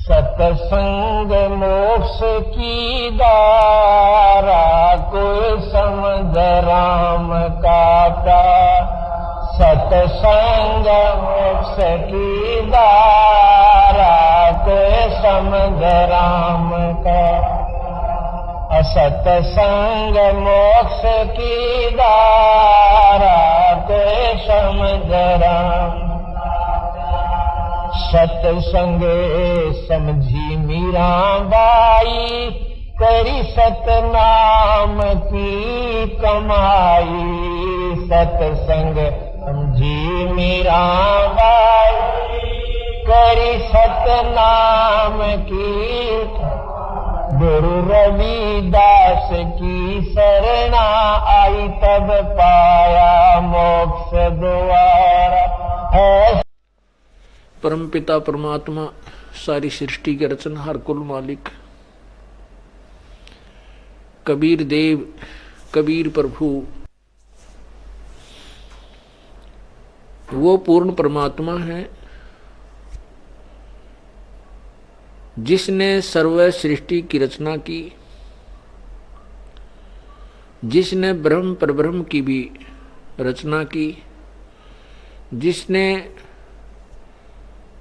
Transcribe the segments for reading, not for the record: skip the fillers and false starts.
सतसंग मोक्ष की दारा, कोई समझ राम का प्यार। सतसंग मोक्ष की दारा, कोई समझ राम का। असतसंग मोक्ष की दारा, कोई समझ राम। सतसंग समझी मीराबाई, करी सतनाम की कमाई। सतसंग समझी मीराबाई, करी सतनाम की। गुरु रविदास की शरणा आई, तब पाया मोक्ष द्वारा है। परम पिता परमात्मा, सारी सृष्टि के रचनहार, कुल मालिक, कबीर देव, कबीर प्रभु, वो पूर्ण परमात्मा है जिसने सर्व सृष्टि की रचना की, जिसने ब्रह्म परब्रह्म की भी रचना की, जिसने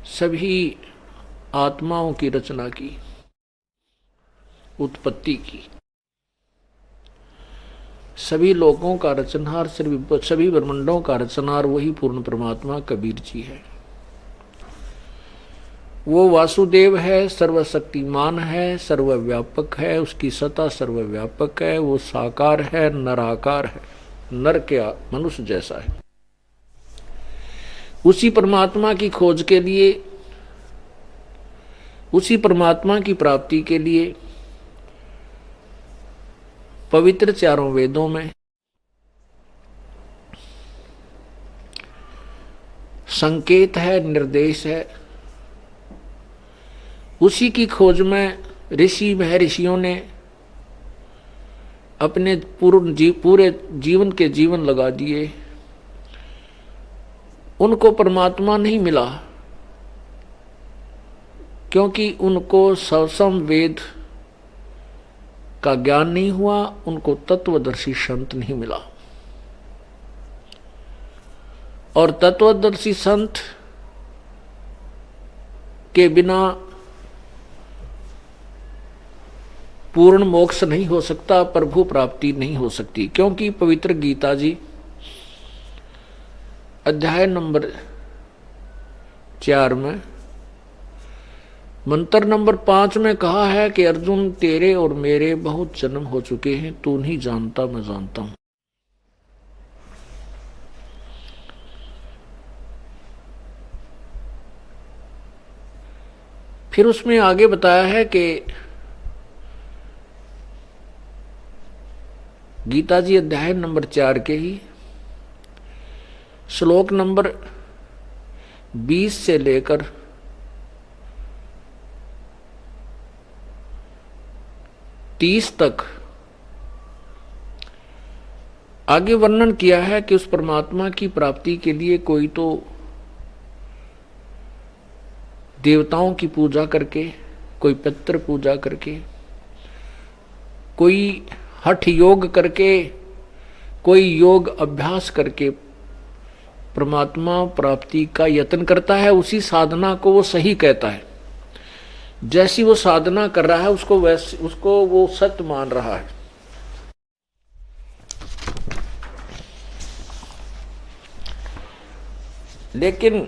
सभी आत्माओं की रचना की, उत्पत्ति की। सभी लोगों का रचनहार, सभी ब्रह्मांडों का रचनहार वही पूर्ण परमात्मा कबीर जी है। वो वासुदेव है, सर्वशक्तिमान है, सर्वव्यापक है, उसकी सत्ता सर्वव्यापक है। वो साकार है, नराकार है, नर क्या मनुष्य जैसा है। उसी परमात्मा की खोज के लिए, उसी परमात्मा की प्राप्ति के लिए पवित्र चारों वेदों में संकेत है, निर्देश है। उसी की खोज में ऋषि महर्षियों ने अपने पूरे जीवन के जीवन लगा दिए। उनको परमात्मा नहीं मिला क्योंकि उनको सवसम वेद का ज्ञान नहीं हुआ, उनको तत्वदर्शी संत नहीं मिला। और तत्वदर्शी संत के बिना पूर्ण मोक्ष नहीं हो सकता, प्रभु प्राप्ति नहीं हो सकती। क्योंकि पवित्र गीता जी अध्याय नंबर 4 में मंत्र नंबर 5 में कहा है कि अर्जुन, तेरे और मेरे बहुत जन्म हो चुके हैं, तू नहीं जानता, मैं जानता हूं। फिर उसमें आगे बताया है कि गीता जी अध्याय नंबर 4 के ही श्लोक नंबर 20 से लेकर 30 तक आगे वर्णन किया है कि उस परमात्मा की प्राप्ति के लिए कोई तो देवताओं की पूजा करके, कोई पितृ पूजा करके, कोई हठ योग करके, कोई योग अभ्यास करके परमात्मा प्राप्ति का यत्न करता है। उसी साधना को वो सही कहता है। जैसी वो साधना कर रहा है उसको वो सत्य मान रहा है। लेकिन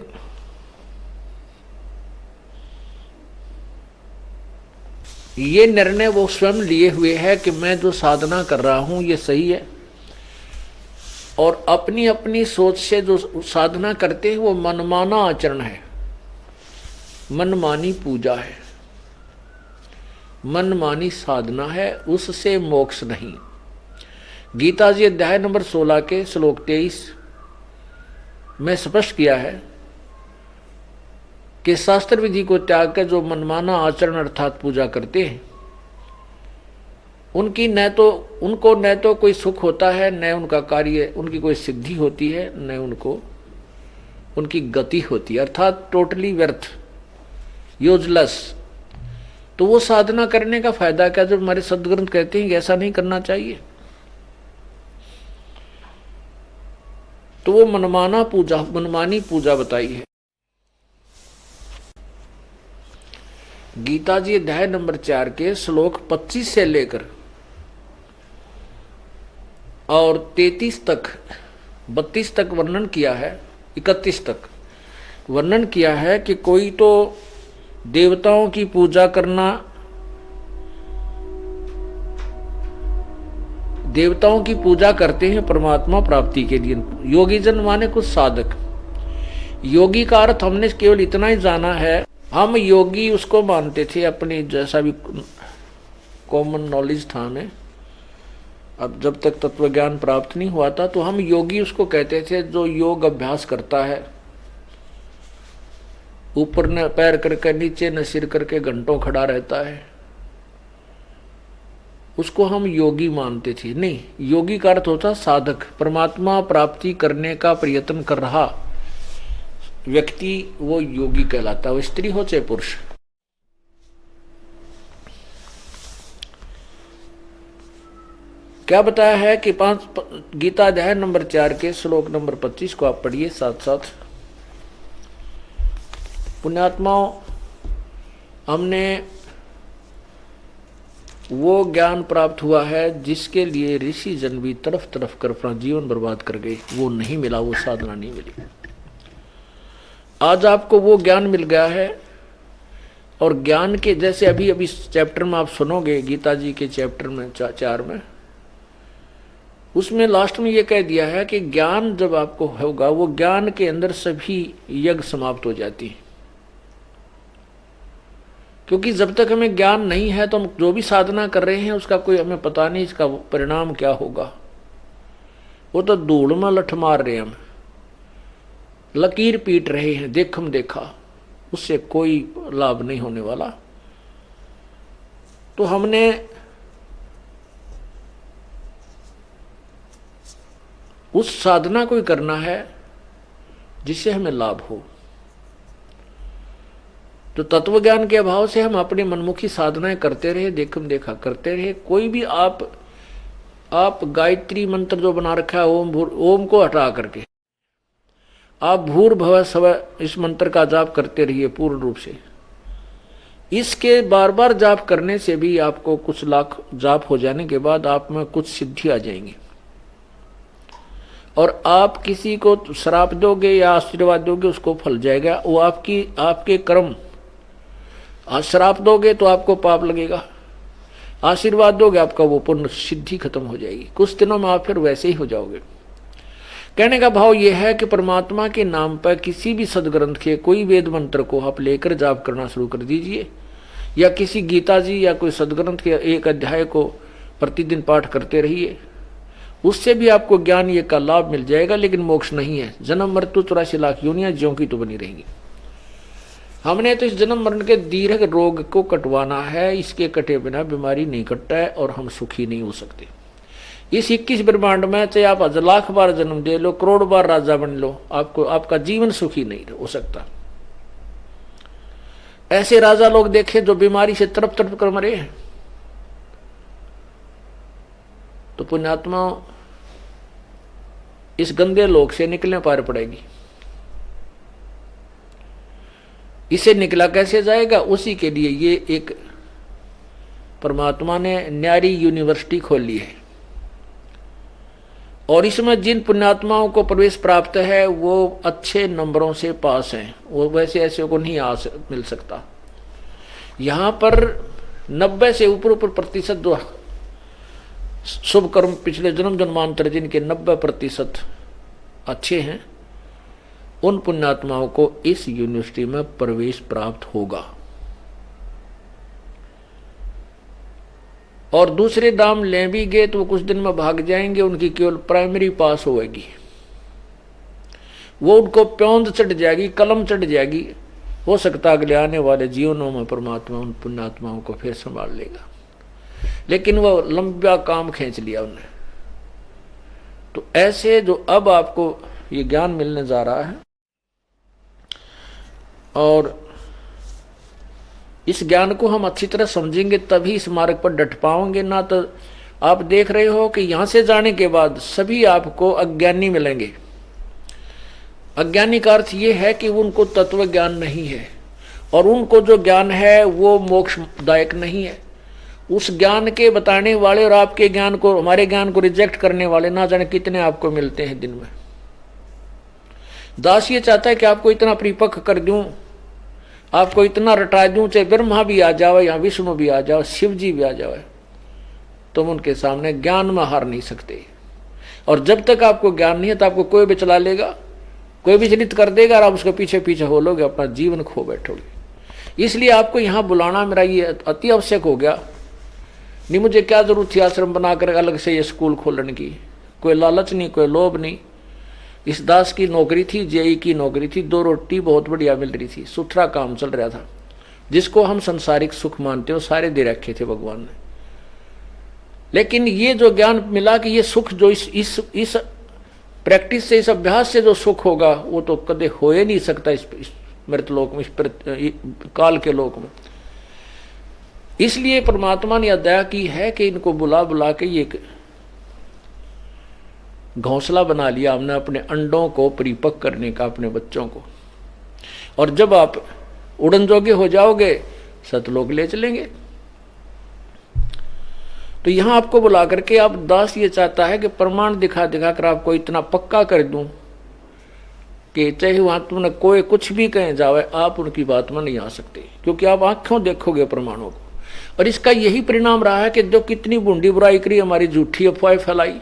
ये निर्णय वो स्वयं लिए हुए है कि मैं जो साधना कर रहा हूं ये सही है, और अपनी अपनी सोच से जो साधना करते हैं वो मनमाना आचरण है, मनमानी पूजा है, मनमानी साधना है, उससे मोक्ष नहीं। गीता जी अध्याय नंबर 16 के श्लोक 23 में स्पष्ट किया है कि शास्त्र विधि को त्याग कर जो मनमाना आचरण अर्थात पूजा करते हैं, उनको न तो कोई सुख होता है, न उनका कार्य, उनकी कोई सिद्धि होती है, न उनको उनकी गति होती है, अर्थात टोटली व्यर्थ, यूजलेस, तो वो साधना करने का फायदा क्या, जब हमारे सदग्रंथ कहते हैं कि ऐसा नहीं करना चाहिए। तो वो मनमानी पूजा बताई है। गीता जी अध्याय नंबर 4 के श्लोक 25 से लेकर और 33 तक, 32 तक वर्णन किया है, 31 तक वर्णन किया है कि कोई तो देवताओं की पूजा करना, देवताओं की पूजा करते हैं परमात्मा प्राप्ति के लिए। योगी जन माने कुछ साधक। योगी का अर्थ हमने केवल इतना ही जाना है, हम योगी उसको मानते थे अपनी, जैसा भी कॉमन नॉलेज था हमें, अब जब तक तत्व ज्ञान प्राप्त नहीं हुआ था, तो हम योगी उसको कहते थे जो योग अभ्यास करता है, ऊपर न पैर करके नीचे न सिर करके घंटों खड़ा रहता है, उसको हम योगी मानते थे। नहीं, योगी का अर्थ होता साधक, परमात्मा प्राप्ति करने का प्रयत्न कर रहा व्यक्ति, वो योगी कहलाता है, वो स्त्री हो चाहे पुरुष। क्या बताया है कि गीता अध्याय नंबर 4 के श्लोक नंबर 25 को आप पढ़िए साथ साथ। पुण्यात्माओं, हमने वो ज्ञान प्राप्त हुआ है जिसके लिए ऋषि जन भी तरफ तरफ कर अपना जीवन बर्बाद कर गए, वो नहीं मिला, वो साधना नहीं मिली। आज आपको वो ज्ञान मिल गया है, और ज्ञान के जैसे अभी अभी चैप्टर में आप सुनोगे, गीता जी के चैप्टर में 4 में, उसमें लास्ट में ये कह दिया है कि ज्ञान जब आपको होगा, वो ज्ञान के अंदर सभी यज्ञ समाप्त हो जाती है। क्योंकि जब तक हमें ज्ञान नहीं है तो हम जो भी साधना कर रहे हैं उसका कोई हमें पता नहीं, इसका परिणाम क्या होगा। वो तो धूल में लठ मार रहे हैं, हम लकीर पीट रहे हैं, देखम देखा, उससे कोई लाभ नहीं होने वाला। तो हमने उस साधना को ही करना है जिससे हमें लाभ हो। तो तत्व ज्ञान के अभाव से हम अपने मनमुखी साधनाएं करते रहे, देखम देखा करते रहे। कोई भी आप गायत्री मंत्र जो बना रखा है ओम को हटा करके आप भूर्भुवः स्वः इस मंत्र का जाप करते रहिए पूर्ण रूप से। इसके बार बार जाप करने से भी आपको कुछ लाख जाप हो जाने के बाद आप में कुछ सिद्धि आ जाएंगी, और आप किसी को श्राप दोगे या आशीर्वाद दोगे उसको फल जाएगा, वो आपके कर्म। श्राप दोगे तो आपको पाप लगेगा, आशीर्वाद दोगे आपका वो पुण्य सिद्धि खत्म हो जाएगी, कुछ दिनों में आप फिर वैसे ही हो जाओगे। कहने का भाव यह है कि परमात्मा के नाम पर किसी भी सदग्रंथ के कोई वेद मंत्र को आप लेकर जाप करना शुरू कर दीजिए, या किसी गीता जी या कोई सदग्रंथ के एक अध्याय को प्रतिदिन पाठ करते रहिए, उससे भी आपको ज्ञान ये का लाभ मिल जाएगा। लेकिन मोक्ष नहीं है, जन्म मृत्यु 84 लाख योनियां ज्यों की तो बनी रहेंगी। हमने तो इस जन्म मरण के दीर्घ रोग को कटवाना है, इसके कटे बिना बीमारी नहीं कटता है और हम सुखी नहीं हो सकते। इस 21 ब्रह्मांड में चाहे आप 1 लाख बार जन्म दे लो, करोड़ बार राजा बन लो, आपका जीवन सुखी नहीं हो सकता। ऐसे राजा लोग देखे जो बीमारी से तड़प तड़प कर मरे हैं। तो पुण्यात्मा इस गंदे लोक से निकलने पार पड़ेगी। इसे निकला कैसे जाएगा, उसी के लिए ये एक परमात्मा ने न्यारी यूनिवर्सिटी खोली है, और इसमें जिन पुण्यात्माओं को प्रवेश प्राप्त है वो अच्छे नंबरों से पास हैं, वो वैसे ऐसे को नहीं मिल सकता। यहाँ पर 90 से ऊपर प्रतिशत जो शुभ कर्म पिछले जन्म जन्मांतर जिनके 90% अच्छे हैं, उन पुण्यात्माओं को इस यूनिवर्सिटी में प्रवेश प्राप्त होगा। और दूसरे दाम ले भी गए तो वो कुछ दिन में भाग जाएंगे, उनकी केवल प्राइमरी पास होएगी, वो उनको प्योंद चढ़ जाएगी, कलम चढ़ जाएगी। हो सकता अगले आने वाले जीवनों में परमात्मा उन पुण्यात्माओं को फिर संभाल लेगा, लेकिन वो लंबा काम खींच लिया उन्हें। तो ऐसे जो अब आपको ये ज्ञान मिलने जा रहा है, और इस ज्ञान को हम अच्छी तरह समझेंगे तभी इस मार्ग पर डट पाओगे, ना तो आप देख रहे हो कि यहां से जाने के बाद सभी आपको अज्ञानी मिलेंगे। अज्ञानी का अर्थ ये है कि उनको तत्व ज्ञान नहीं है और उनको जो ज्ञान है वो मोक्षदायक नहीं है। उस ज्ञान के बताने वाले और आपके ज्ञान को, हमारे ज्ञान को रिजेक्ट करने वाले ना जाने कितने आपको मिलते हैं दिन में। दास ये चाहता है कि आपको इतना परिपक्व कर दूं, आपको इतना रटा दूं, चाहे ब्रह्मा भी आ जाओ या विष्णु भी आ जाओ, शिव जी भी आ जाओ, तुम उनके सामने ज्ञान में हार नहीं सकते। और जब तक आपको ज्ञान नहीं है तो आपको कोई भी चला लेगा, कोई भी चलित कर देगा और आप उसके पीछे पीछे हो लोगे, अपना जीवन खो बैठोगे। इसलिए आपको यहाँ बुलाना मेरा ये अति आवश्यक हो गया। नहीं मुझे क्या जरूरत थी आश्रम बनाकर अलग से ये स्कूल खोलने की, कोई लालच नहीं, कोई लोभ नहीं। इस दास की नौकरी थी, जेई की नौकरी थी, 2 रोटी बहुत बढ़िया मिल रही थी, सुथरा काम चल रहा था। जिसको हम संसारिक सुख मानते हो सारे दे रखे थे भगवान ने। लेकिन ये जो ज्ञान मिला कि ये सुख जो इस प्रैक्टिस से, इस अभ्यास से जो सुख होगा वो तो कदे हो ही नहीं सकता इस मृतलोक में, इस काल के लोक में। इसलिए परमात्मा ने दया की है कि इनको बुला बुला के ये घोंसला बना लिया हमने अपने अंडों को परिपक्व करने का, अपने बच्चों को। और जब आप उड़न जोगे हो जाओगे सतलोक ले चलेंगे। तो यहां आपको बुला करके आप दास ये चाहता है कि प्रमाण दिखा दिखा कर आपको इतना पक्का कर दूं कि चाहे वहां तुमने कोई कुछ भी कहे जावे, आप उनकी बात में नहीं आ सकते, क्योंकि आप आंखों देखोगे प्रमाणों को। और इसका यही परिणाम रहा है कि जो कितनी बूंदी बुराई करी, हमारी झूठी अफवाहें फैलाई,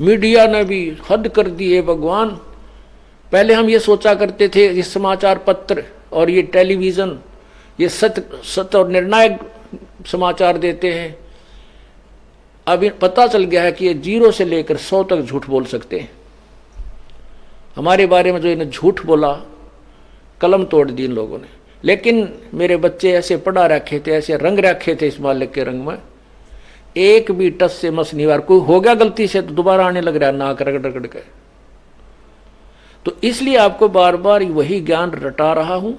मीडिया ने भी हद कर दी है भगवान। पहले हम ये सोचा करते थे ये समाचार पत्र और ये टेलीविजन ये सत्य और निर्णायक समाचार देते हैं। अब पता चल गया है कि ये 0 से लेकर 100 तक झूठ बोल सकते हैं। हमारे बारे में जो इन्हें झूठ बोला, कलम तोड़ दी इन लोगों ने। लेकिन मेरे बच्चे ऐसे पढ़ा रखे थे, ऐसे रंग रखे थे इस मालिक के रंग में, एक भी टस से मस नहीं वार। कोई हो गया गलती से तो दोबारा आने लग रहा है नाक रगड़ रगड़ के। तो इसलिए आपको बार बार वही ज्ञान रटा रहा हूं।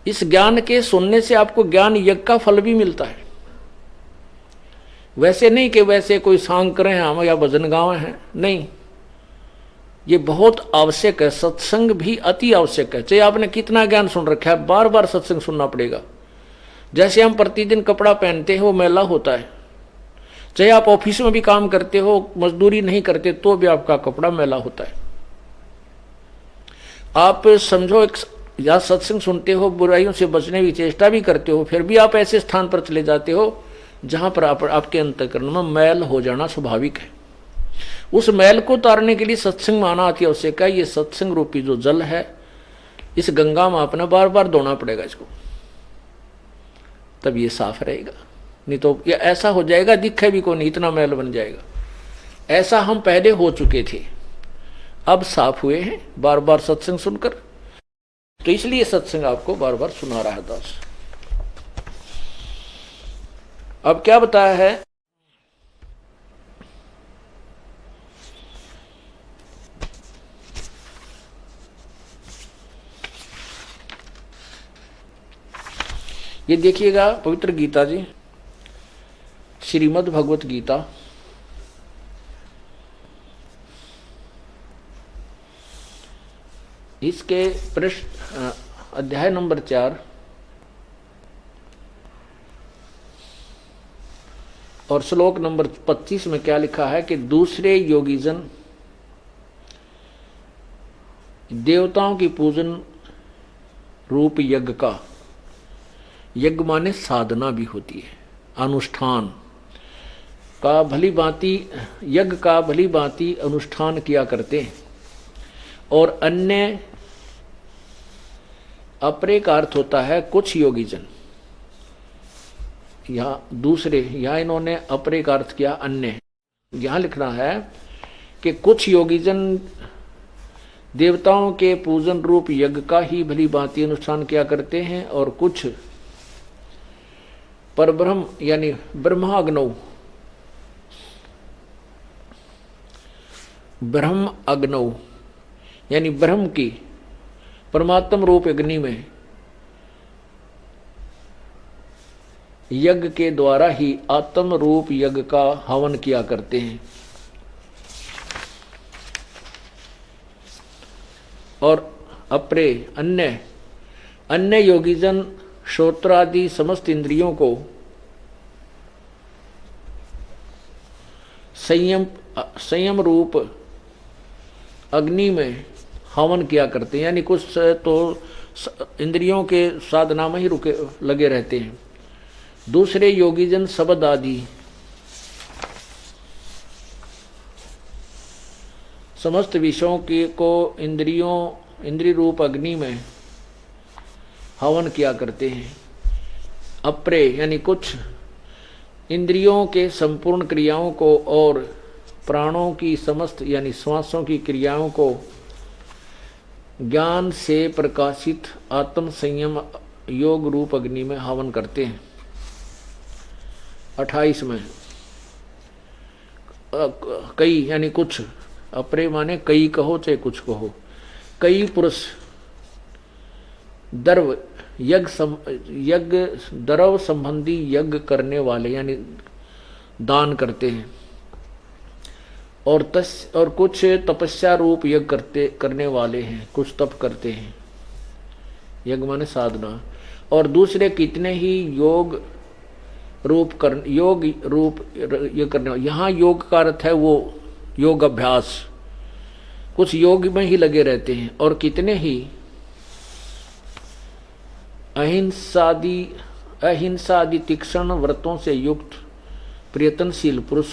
इस ज्ञान के सुनने से आपको ज्ञान यज्ञ का फल भी मिलता है। वैसे नहीं कि वैसे कोई सांग करें हम या भजन गावे हैं, नहीं। ये बहुत आवश्यक है। सत्संग भी अति आवश्यक है। चाहे आपने कितना ज्ञान सुन रखा है, बार बार सत्संग सुनना पड़ेगा। जैसे हम प्रतिदिन कपड़ा पहनते हैं वो मैला होता है, चाहे आप ऑफिस में भी काम करते हो, मजदूरी नहीं करते तो भी आपका कपड़ा मैला होता है। आप समझो एक या सत्संग सुनते हो, बुराइयों से बचने की चेष्टा भी करते हो, फिर भी आप ऐसे स्थान पर चले जाते हो जहां पर आपके अंतःकरण में मैल हो जाना स्वाभाविक है। उस मैल को उतारने के लिए सत्संग में आना अति आवश्यक है। ये सत्संग रूपी जो जल है, इस गंगा में अपना बार बार धोना पड़ेगा इसको, तब ये साफ रहेगा। नहीं तो ये ऐसा हो जाएगा दिखे भी को नहीं, इतना मैल बन जाएगा। ऐसा हम पहले हो चुके थे, अब साफ हुए हैं बार बार सत्संग सुनकर। तो इसलिए सत्संग आपको बार बार सुना रहा है दास। अब क्या बताया है, ये देखिएगा पवित्र गीता जी, श्रीमद् भगवत गीता, इसके पृष्ठ अध्याय नंबर 4 और श्लोक नंबर 25 में क्या लिखा है कि दूसरे योगीजन देवताओं की पूजन रूप यज्ञ का, यज्ञ माने साधना भी होती है, अनुष्ठान का भली भांति, यज्ञ का भली भांति अनुष्ठान किया करते हैं। और अन्य अपरे का अर्थ होता है कुछ योगीजन, यहां दूसरे, यहां इन्होंने अपरे का अर्थ किया अन्य। यहां लिखना है कि कुछ योगीजन देवताओं के पूजन रूप यज्ञ का ही भली भांति अनुष्ठान किया करते हैं, और कुछ परब्रह्म यानी ब्रह्माग्नौ, ब्रह्म अग्नौ यानी ब्रह्म की परमात्म रूप अग्नि में यज्ञ के द्वारा ही आत्म रूप यज्ञ का हवन किया करते हैं। और अपरे अन्य योगीजन श्रोत्रादि समस्त इंद्रियों को संयम रूप अग्नि में हवन किया करते हैं, यानी कुछ तो इंद्रियों के साधना में ही लगे रहते हैं। दूसरे योगीजन शब्द आदि समस्त विषयों को इंद्रिय रूप अग्नि में हवन किया करते हैं। अपरे यानी कुछ इंद्रियों के संपूर्ण क्रियाओं को और प्राणों की समस्त यानी श्वासों की क्रियाओं को ज्ञान से प्रकाशित आत्म संयम योग रूप अग्नि में हवन करते हैं। 28 में कई यानी कुछ, अपरे माने कई कहो चाहे कुछ कहो, कई पुरुष द्रव संबंधी यज्ञ करने वाले यानी दान करते हैं, और कुछ तपस्या रूप यज्ञ करने वाले हैं, कुछ तप करते हैं, यज्ञ माने साधना। और दूसरे कितने ही योग रूप ये करने वाले। यहाँ योग का अर्थ है वो योग अभ्यास, कुछ योग में ही लगे रहते हैं। और कितने ही अहिंसादि तीक्ष्ण व्रतों से युक्त प्रयत्नशील पुरुष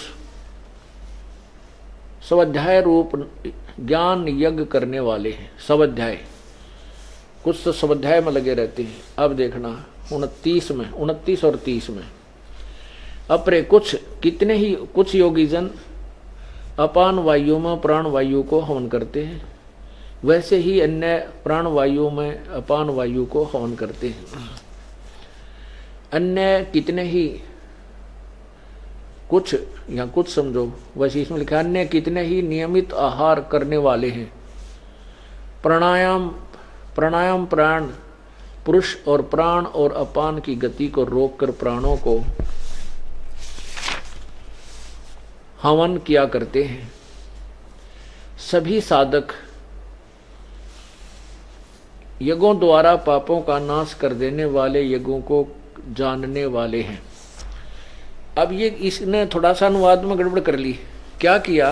स्वाध्याय रूप ज्ञान यज्ञ करने वाले हैं। स्वाध्याय, कुछ तो स्वाध्याय में लगे रहते हैं। अब देखना 29 और 30 में अपरे कुछ योगीजन अपान वायु में प्राण वायु को हवन करते हैं, वैसे ही अन्य प्राण वायु में अपान वायु को हवन करते हैं। अन्य कितने ही कुछ समझो, वैसे इसमें लिखा अन्य कितने ही नियमित आहार करने वाले हैं। प्राणायाम प्राण पुरुष और प्राण और अपान की गति को रोककर प्राणों को हवन किया करते हैं। सभी साधक यज्ञों द्वारा पापों का नाश कर देने वाले यज्ञों को जानने वाले हैं। अब इसने थोड़ा सा अनुवाद में गड़बड़ कर ली। क्या किया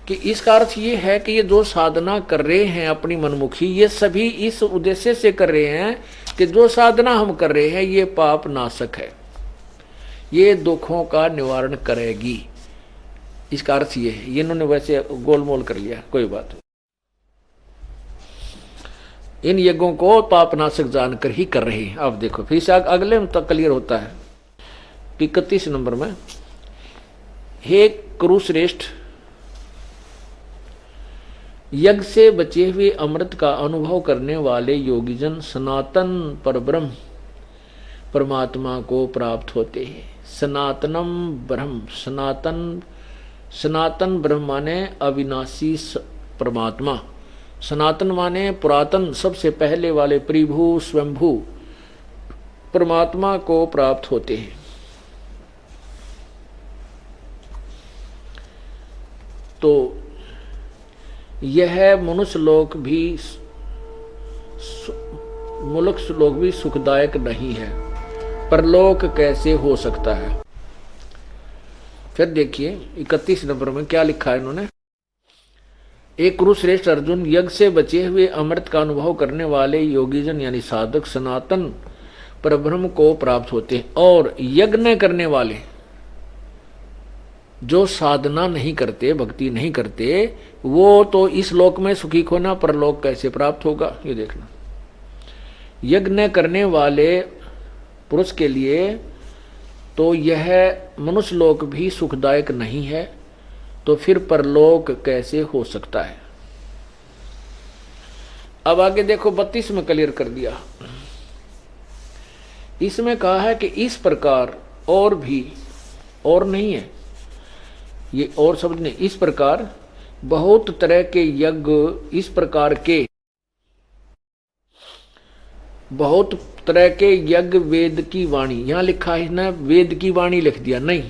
कि इसका अर्थ ये है कि ये जो साधना कर रहे हैं अपनी मनमुखी, ये सभी इस उद्देश्य से कर रहे हैं कि जो साधना हम कर रहे हैं ये पाप नाशक है, ये दुखों का निवारण करेगी। इसका अर्थ ये है। ये इन्होंने वैसे गोलमोल कर लिया, कोई बात नहीं। इन यज्ञों को पापनाशक जानकर ही कर रहे हैं। अब देखो फिर से अगले में तक क्लियर होता है। 31 नंबर में, हे कुरुश्रेष्ठ, यज्ञ से बचे हुए अमृत का अनुभव करने वाले योगीजन सनातन परब्रह्म परमात्मा को प्राप्त होते हैं। सनातनम ब्रह्म, सनातन ब्रह्म माने अविनाशी परमात्मा, सनातन माने पुरातन सबसे पहले वाले प्रभु स्वयंभू परमात्मा को प्राप्त होते हैं। तो यह मनुष्य लोक भी सुखदायक नहीं है, परलोक कैसे हो सकता है। फिर देखिए 31 नंबर में क्या लिखा है इन्होंने। एक कुरुश्रेष्ठ अर्जुन, यज्ञ से बचे हुए अमृत का अनुभव करने वाले योगीजन यानी साधक सनातन परब्रह्म को प्राप्त होते हैं। और यज्ञ न करने वाले जो साधना नहीं करते, भक्ति नहीं करते, वो तो इस लोक में सुखी खोना, परलोक कैसे प्राप्त होगा। ये देखना, यज्ञ न करने वाले पुरुष के लिए तो यह मनुष्य लोक भी सुखदायक नहीं है, तो फिर परलोक कैसे हो सकता है। अब आगे देखो 32 में क्लियर कर दिया। इसमें कहा है कि इस प्रकार और भी, और नहीं है ये, और शब्द नहीं, इस प्रकार बहुत तरह के यज्ञ, इस प्रकार के बहुत तरह के यज्ञ वेद की वाणी, यहां लिखा है ना वेद की वाणी लिख दिया, नहीं,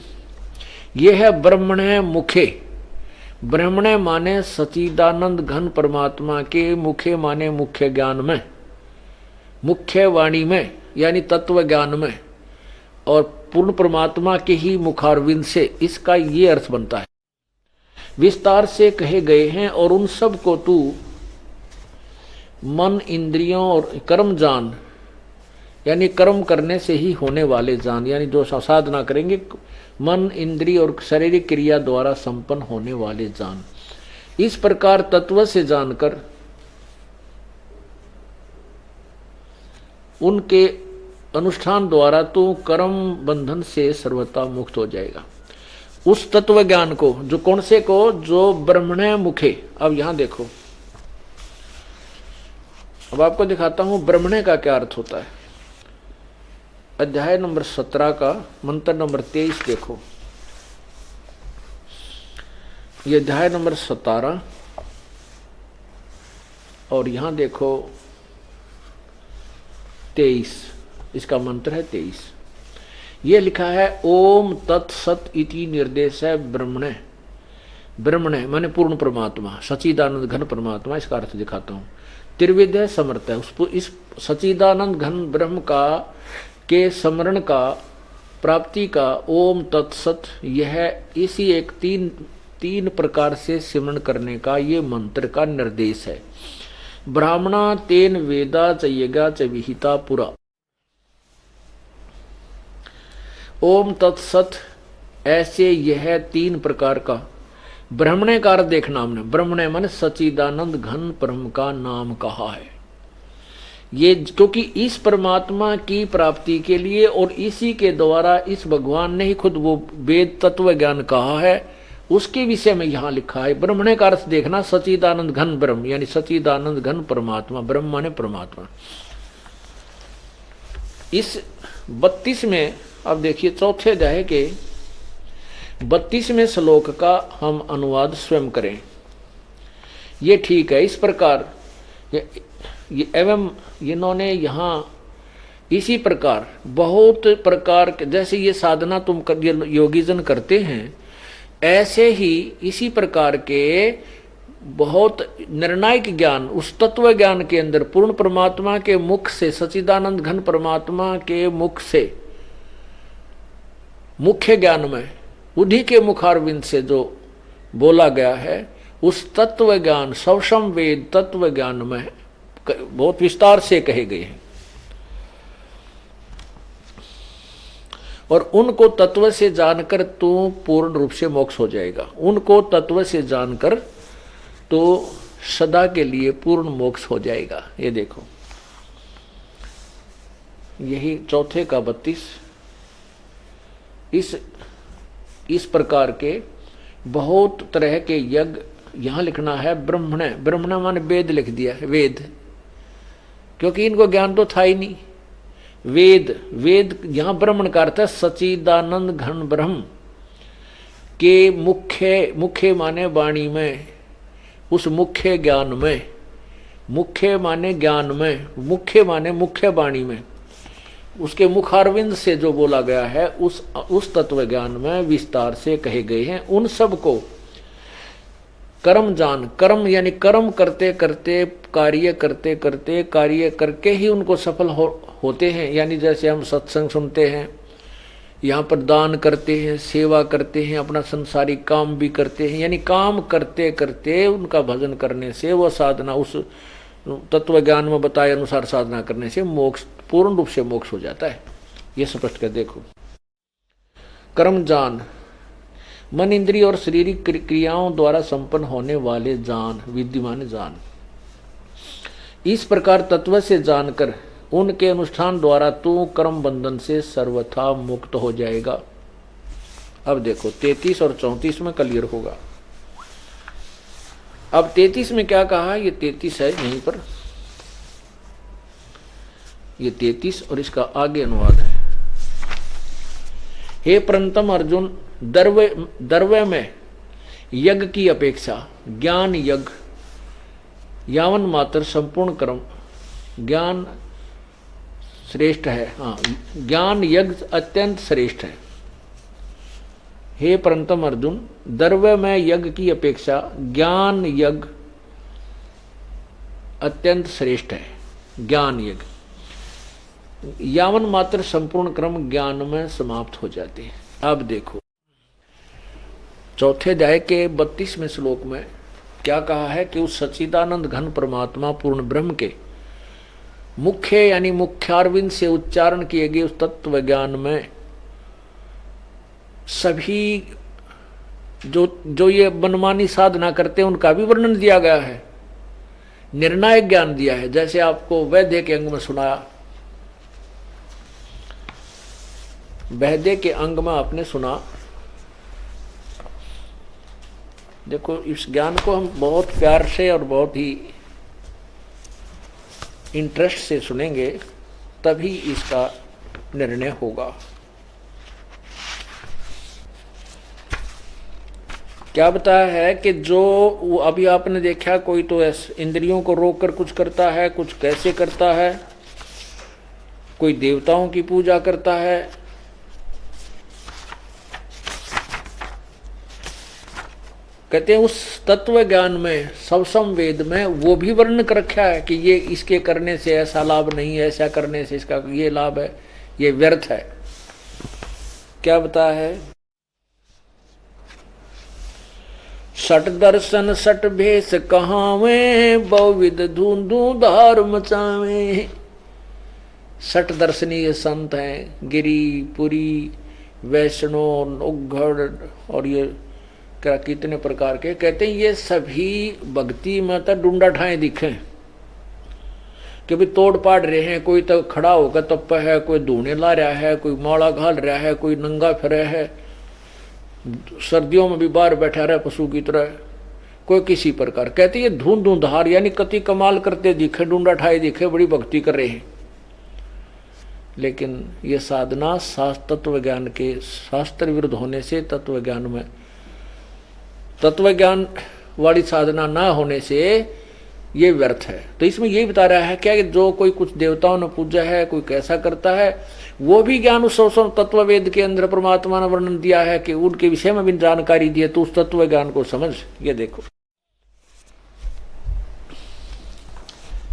यह है ब्रह्मणे मुखे। ब्रह्मणे माने सच्चिदानंद घन परमात्मा के, मुखे माने मुख्य ज्ञान में, मुख्य वाणी में यानी तत्व ज्ञान में, और पूर्ण परमात्मा के ही मुखारविंद से, इसका ये अर्थ बनता है। विस्तार से कहे गए हैं और उन सब को तू मन इंद्रियों और कर्म जान, यानी कर्म करने से ही होने वाले जान, यानी जो साधना करेंगे मन इंद्रिय और शारीरिक क्रिया द्वारा संपन्न होने वाले जान। इस प्रकार तत्व से जानकर उनके अनुष्ठान द्वारा तो कर्म बंधन से सर्वथा मुक्त हो जाएगा। उस तत्व ज्ञान को, जो कौन से को, जो ब्रह्मणे मुखे। अब यहां देखो, अब आपको दिखाता हूं ब्रह्मणे का क्या अर्थ होता है। अध्याय नंबर 17 का मंत्र नंबर 23 देखो, ये अध्याय नंबर 17 और यहां देखो 23, इसका मंत्र है 23। ये लिखा है ओम तत्सत इति निर्देश है ब्रह्मणे। ब्रह्मणे माने पूर्ण परमात्मा, सच्चिदानंद घन परमात्मा, इसका अर्थ दिखाता हूं। त्रिविध समर्थ है, उसको इस सच्चिदानंद घन ब्रह्म का के स्मरण का प्राप्ति का ओम तत्सत, यह इसी एक तीन प्रकार से सिमरण करने का ये मंत्र का निर्देश है। ब्राह्मणा तेन वेदा च यज्ञा च विहिता पुरा। ओम तत्सत ऐसे यह 3 प्रकार का ब्रह्मणे का अर्थ देखना हमने। ब्रह्मणे मन सच्चिदानंद घन ब्रह्म का नाम कहा है ये, क्योंकि इस परमात्मा की प्राप्ति के लिए और इसी के द्वारा इस भगवान ने ही खुद वो वेद तत्व ज्ञान कहा है, उसके विषय में यहां लिखा है। ब्रह्मणे का अर्थ देखना सच्चिदानंद घन ब्रह्म, यानी सच्चिदानंद घन परमात्मा, ब्रह्म माने परमात्मा। इस 32 में अब देखिए चौथे अध्याय के 32वें श्लोक का हम अनुवाद स्वयं करें। ये ठीक है। इस प्रकार ये एवं इन्होंने यहाँ इसी प्रकार बहुत प्रकार के, जैसे ये साधना तुम योगीजन करते हैं, ऐसे ही इसी प्रकार के बहुत निर्णायक ज्ञान उस तत्व ज्ञान के अंदर पूर्ण परमात्मा के मुख से, सच्चिदानंद घन परमात्मा के मुख से, मुख्य ज्ञान में, उन्हीं के मुखारविंद से जो बोला गया है, उस तत्व ज्ञान सवसम वेद तत्व ज्ञान में बहुत विस्तार से कहे गए हैं। और उनको तत्व से जानकर तो पूर्ण रूप से मोक्ष हो जाएगा। उनको तत्व से जानकर तो सदा के लिए पूर्ण मोक्ष हो जाएगा। ये देखो, यही चौथे का 32। इस प्रकार के बहुत तरह के यज्ञ यहां लिखना है। ब्रह्मणे, ब्रह्मणे माने वेद लिख दिया है, वेद, क्योंकि इनको ज्ञान तो था ही नहीं। वेद, वेद यहां ब्रह्मण का अर्थ है सच्चिदानंद घन ब्रह्म के मुख्य माने वाणी में, उस मुख्य ज्ञान में, मुख्य माने ज्ञान में, मुख्य माने मुख्य वाणी में, उसके मुखारविंद से जो बोला गया है उस तत्व ज्ञान में विस्तार से कहे गए हैं। उन सब को कर्म जान, कर्म यानी कर्म करते करते, कार्य करते करते, कार्य करके ही उनको सफल होते हैं। यानी जैसे हम सत्संग सुनते हैं, यहाँ पर दान करते हैं, सेवा करते हैं, अपना संसारिक काम भी करते हैं, यानी काम करते करते उनका भजन करने से वह साधना उस तत्व ज्ञान में बताए अनुसार साधना करने से मोक्ष, पूर्ण रूप से मोक्ष हो जाता है। ये स्पष्ट कर देखो। कर्म जान, मन इंद्रिय और शारीरिक क्रियाओं द्वारा संपन्न होने वाले जान, विद्यमान जान। इस प्रकार तत्व से जानकर उनके अनुष्ठान द्वारा तू कर्म बंधन से सर्वथा मुक्त हो जाएगा। अब देखो 33 और 34 में क्लियर होगा। अब 33 में क्या कहा, ये 33 है यहीं पर, ये 33 और इसका आगे अनुवाद है। हे परंतम अर्जुन, द्रव्य में यज्ञ की अपेक्षा ज्ञान यज्ञ यावन मात्र संपूर्ण कर्म, ज्ञान श्रेष्ठ है। हाँ, ज्ञान यज्ञ अत्यंत श्रेष्ठ है। हे परंतम अर्जुन, द्रव्य में यज्ञ की अपेक्षा ज्ञान यज्ञ अत्यंत श्रेष्ठ है। ज्ञान यज्ञ यावन मात्र संपूर्ण क्रम ज्ञान में समाप्त हो जाते हैं। अब देखो चौथे अध्याय के 32वें श्लोक में क्या कहा है कि उस सच्चिदानंद घन परमात्मा पूर्ण ब्रह्म के मुख्य यानी मुख्यारविंद से उच्चारण किए गए उस तत्व ज्ञान में सभी जो ये मनमानी साधना करते हैं उनका भी वर्णन दिया गया है, निर्णायक ज्ञान दिया है। जैसे आपको वैद्य के अंग में सुनाया, वैद्य के अंग में आपने सुना। देखो इस ज्ञान को हम बहुत प्यार से और बहुत ही इंटरेस्ट से सुनेंगे, तभी इसका निर्णय होगा। क्या बताया है कि जो अभी आपने देखा, कोई तो इंद्रियों को रोककर कुछ करता है, कुछ कैसे करता है, कोई देवताओं की पूजा करता है, कहते हैं उस तत्व ज्ञान में सबसम वेद में वो भी वर्णन कर रखा है कि ये इसके करने से ऐसा लाभ नहीं है, ऐसा करने से इसका ये लाभ है, ये व्यर्थ है। क्या बताया है? सट दर्शन सट भेष कहावे, बहुविध धूंधू धार मचावे। सट दर्शनीय संत हैं, गिरी, पुरी, वैष्णव, उग्घड़ और ये क्या कितने प्रकार के, कहते हैं ये सभी भक्ति में तो डूंडा ठाए दिखे कि भी तोड़ पाड़ रहे हैं। कोई तो खड़ा होकर तप है, कोई धूने ला रहा है, कोई माला घाल रहा है, कोई नंगा फिर है, सर्दियों में भी बाहर बैठा रहा पशु की तरह, कोई किसी प्रकार। कहते ये धून धूंधार यानी कति कमाल करते दिखे, डूंडा ठाए दिखे, बड़ी भक्ति कर रहे हैं। लेकिन ये साधना तत्व ज्ञान के शास्त्र विरुद्ध होने से, तत्व ज्ञान में तत्व ज्ञान वाली साधना ना होने से ये व्यर्थ है। तो इसमें यही बता रहा है क्या कि जो कोई कुछ देवताओं ने पूजा है, कोई कैसा करता है, वो भी ज्ञान उस तत्व वेद के अंदर परमात्मा ने वर्णन दिया है कि उनके विषय में भी जानकारी दी है। तो उस तत्व ज्ञान को समझ। ये देखो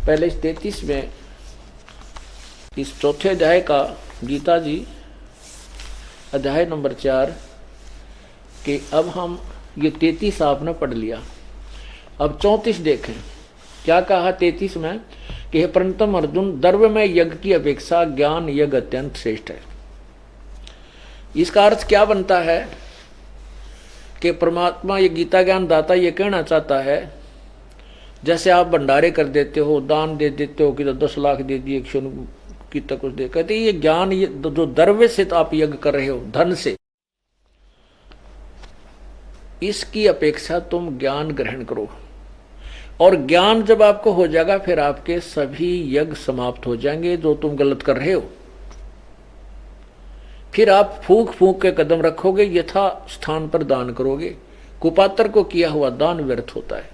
पहले इस 33 में इस चौथे अध्याय का गीता जी अध्याय नंबर 4 के अब हम ये 33 आपने पढ़ लिया। अब 34 देखें क्या कहा 33 में कि हे परंतम अर्जुन, द्रव्य में यज्ञ की अपेक्षा ज्ञान यज्ञ अत्यंत श्रेष्ठ है। इसका अर्थ क्या बनता है कि परमात्मा ये गीता ज्ञान दाता ये कहना चाहता है, जैसे आप भंडारे कर देते हो, दान दे देते हो कि 10 लाख दे दिए, कितना कुछ दे, कहते ये ज्ञान ये जो द्रव्य से तो आप यज्ञ कर रहे हो, धन से, इसकी अपेक्षा तुम ज्ञान ग्रहण करो। और ज्ञान जब आपको हो जाएगा फिर आपके सभी यज्ञ समाप्त हो जाएंगे जो तुम गलत कर रहे हो। फिर आप फूंक फूंक के कदम रखोगे, यथा स्थान पर दान करोगे। कुपात्र को किया हुआ दान व्यर्थ होता है।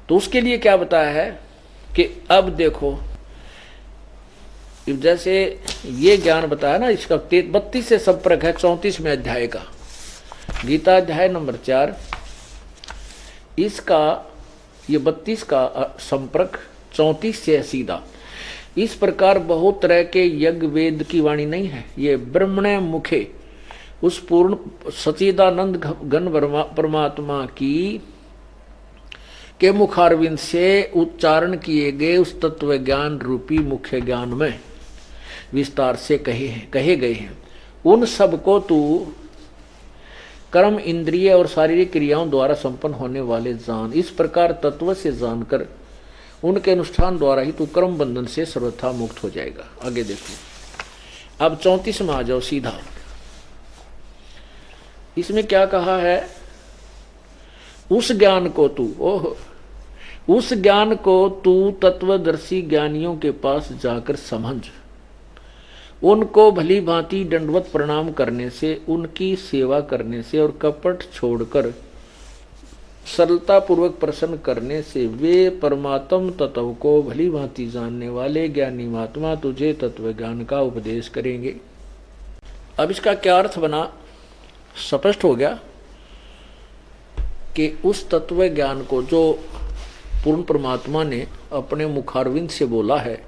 तो उसके लिए क्या बताया है कि अब देखो जैसे ये ज्ञान बताया ना, इसका 32 से संपर्क है 34वें अध्याय का, गीता अध्याय नंबर 4, इसका ये 32 का संपर्क 34 से है सीधा। इस प्रकार बहुत तरह के यज्ञ वेद की वाणी नहीं है, ये ब्रह्मण्य मुखे उस पूर्ण सच्चिदानंद घन परमात्मा की के मुखारविंद से उच्चारण किए गए उस तत्व ज्ञान रूपी मुख्य ज्ञान में विस्तार से कहे गए हैं। उन सब को तू कर्म, इंद्रिय और शारीरिक क्रियाओं द्वारा संपन्न होने वाले जान। इस प्रकार तत्व से जानकर उनके अनुष्ठान द्वारा ही तू कर्म बंधन से सर्वथा मुक्त हो जाएगा। आगे देखो अब 34 में आ जाओ सीधा। इसमें क्या कहा है, उस ज्ञान को तू उस ज्ञान को तू तत्वदर्शी ज्ञानियों के पास जाकर समझ, उनको भली भांति दंडवत प्रणाम करने से, उनकी सेवा करने से और कपट छोड़कर सरलता पूर्वक प्रश्न करने से वे परमात्म तत्व को भली भांति जानने वाले ज्ञानी महात्मा तुझे तत्व ज्ञान का उपदेश करेंगे। अब इसका क्या अर्थ बना, स्पष्ट हो गया कि उस तत्व ज्ञान को जो पूर्ण परमात्मा ने अपने मुखारविंद से बोला है,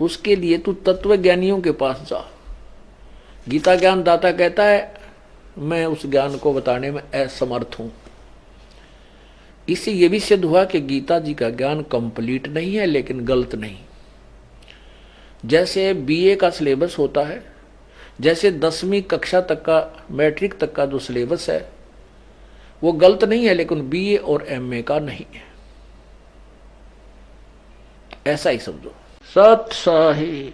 उसके लिए तू तत्व ज्ञानियों के पास जा। गीता ज्ञान दाता कहता है मैं उस ज्ञान को बताने में असमर्थ हूं। इससे यह भी सिद्ध हुआ कि गीता जी का ज्ञान कंप्लीट नहीं है लेकिन गलत नहीं। जैसे बीए का सिलेबस होता है, जैसे 10वीं कक्षा तक का, मैट्रिक तक का जो सिलेबस है वो गलत नहीं है लेकिन बीए और एमए का नहीं है, ऐसा ही समझो। सत साही।